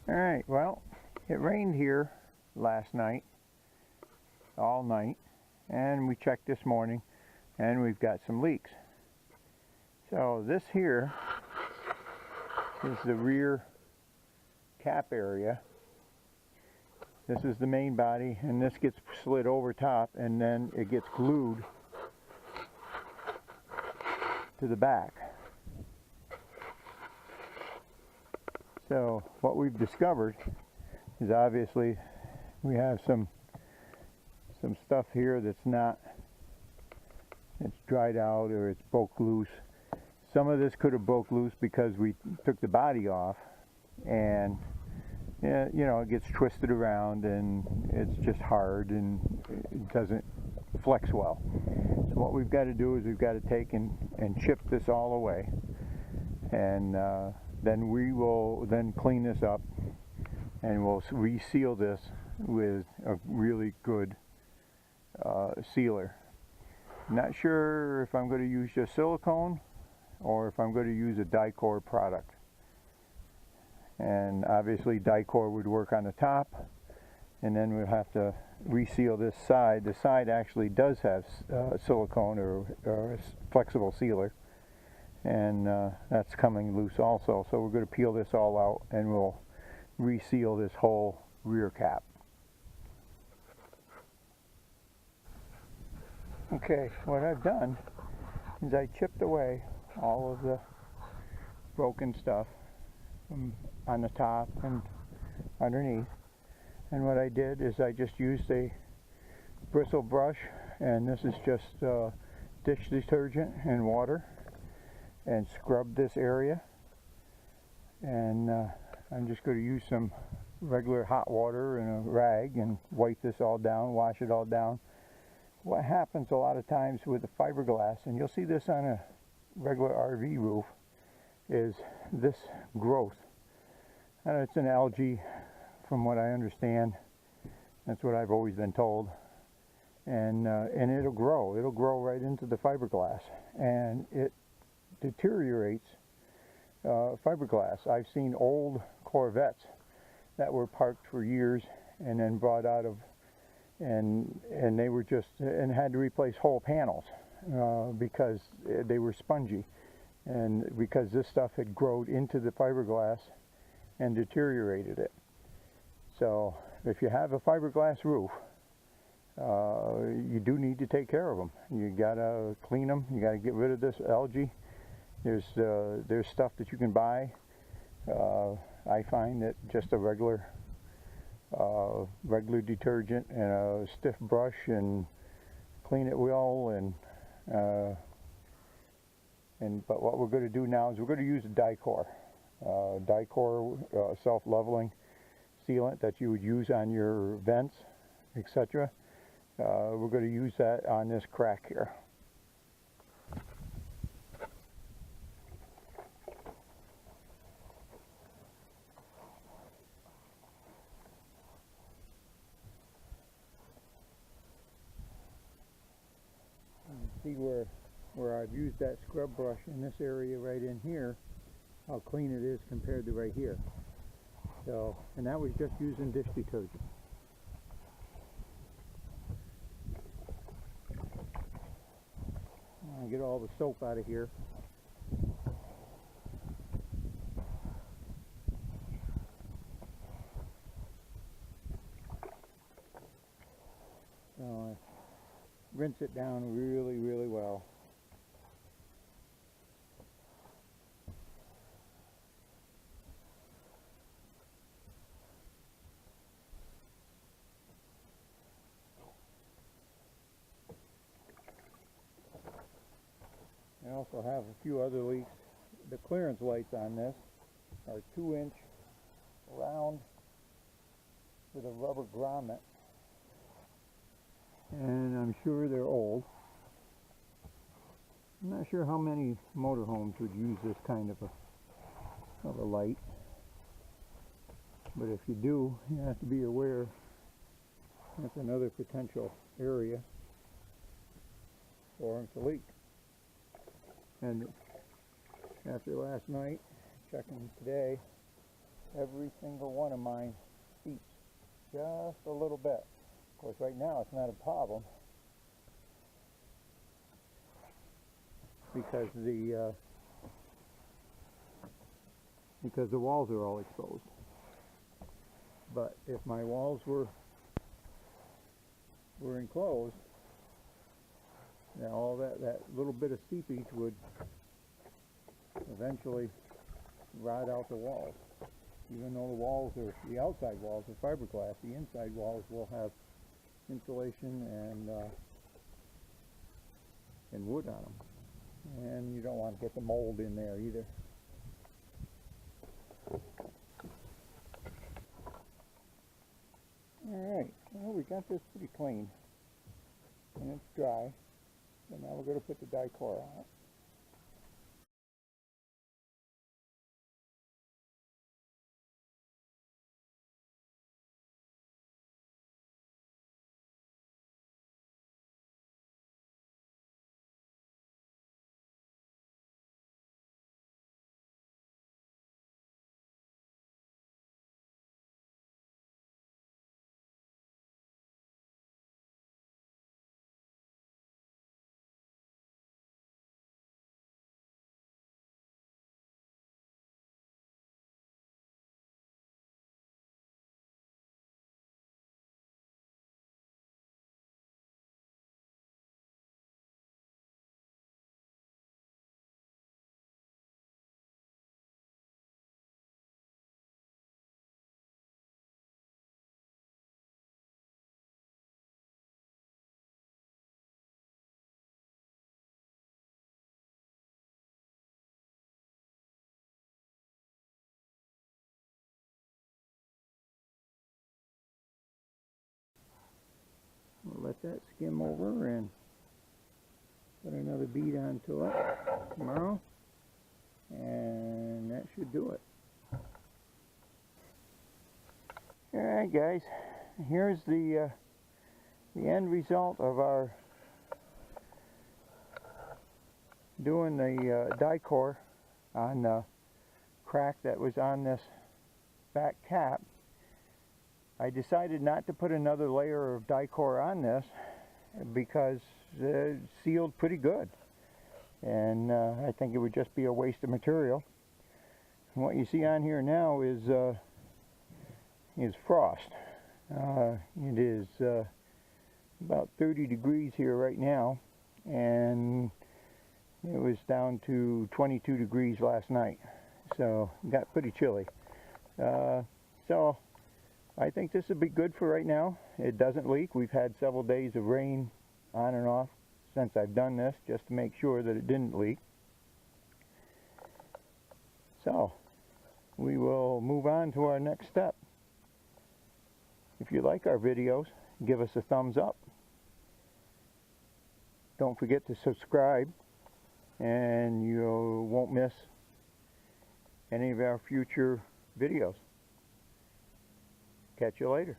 Alright, well, it rained here last night, all night, and we checked this morning and we've got some leaks. So this here is the rear cap area. This is the main body, and this gets slid over top and then it gets glued to the back. So what we've discovered is obviously we have some stuff here that's not, it's dried out or it's broke loose. Some of this could have broke loose because we took the body off, and you know, it gets twisted around and it's just hard and it doesn't flex well. So what we've got to do is we've got to take and chip this all away, and then we will then clean this up and we'll reseal this with a really good sealer. Not sure if I'm going to use just silicone or if I'm going to use a Tot'r product. And obviously Tot'r would work on the top, and then we'll have to reseal this side. The side actually does have silicone or a flexible sealer, and that's coming loose also. So we're going to peel this all out and we'll reseal this whole rear cap. Okay, what I've done is I chipped away all of the broken stuff on the top and underneath, and what I did is I just used a bristle brush, and this is just dish detergent and water, and scrub this area, and I'm just going to use some regular hot water and a rag and wipe this all down, wash it all down. What happens a lot of times with the fiberglass, and you'll see this on a regular RV roof, is this growth. It's an algae from what I understand. That's what I've always been told. And it'll grow. It'll grow right into the fiberglass, and it deteriorates fiberglass. I've seen old Corvettes that were parked for years and then brought out of, and they were just, and had to replace whole panels because they were spongy, and because this stuff had grown into the fiberglass and deteriorated it. So if you have a fiberglass roof, you do need to take care of them. You gotta clean them. You gotta get rid of this algae. There's stuff that you can buy. I find that just a regular detergent and a stiff brush and clean it well, but what we're going to do now is we're going to use a Tot'r self-leveling sealant that you would use on your vents, etc. We're going to use that on this crack here. See where I've used that scrub brush in this area right in here, how clean it is compared to right here. So, and that was just using dish detergent. I'll get all the soap out of here. So rinse it down really, really well. I also have a few other leaks. The clearance lights on this are 2-inch round with a rubber grommet, and I'm sure they're old. I'm not sure how many motorhomes would use this kind of a light, but if you do, you have to be aware that's another potential area for them to leak. And after last night, checking today, every single one of mine seeps just a little bit. Of course, right now it's not a problem because the walls are all exposed. But if my walls were enclosed, then all that little bit of seepage would eventually rot out the walls. Even though the outside walls are fiberglass, the inside walls will have insulation and wood on them. And you don't want to get the mold in there either. Alright, well, we got this pretty clean. And it's dry. So now we're going to put the Tot'r on it. We'll let that skim over and put another bead onto it tomorrow, and that should do it. Alright guys, here's the end result of our doing the Tot'r on the crack that was on this back cap. I decided not to put another layer of Tot'r on this because it sealed pretty good, and I think it would just be a waste of material. And what you see on here now is frost. It is about 30 degrees here right now, and it was down to 22 degrees last night, so it got pretty chilly. So I think this will be good for right now. It doesn't leak. We've had several days of rain on and off since I've done this, just to make sure that it didn't leak. So we will move on to our next step. If you like our videos, give us a thumbs up. Don't forget to subscribe, and you won't miss any of our future videos. Catch you later.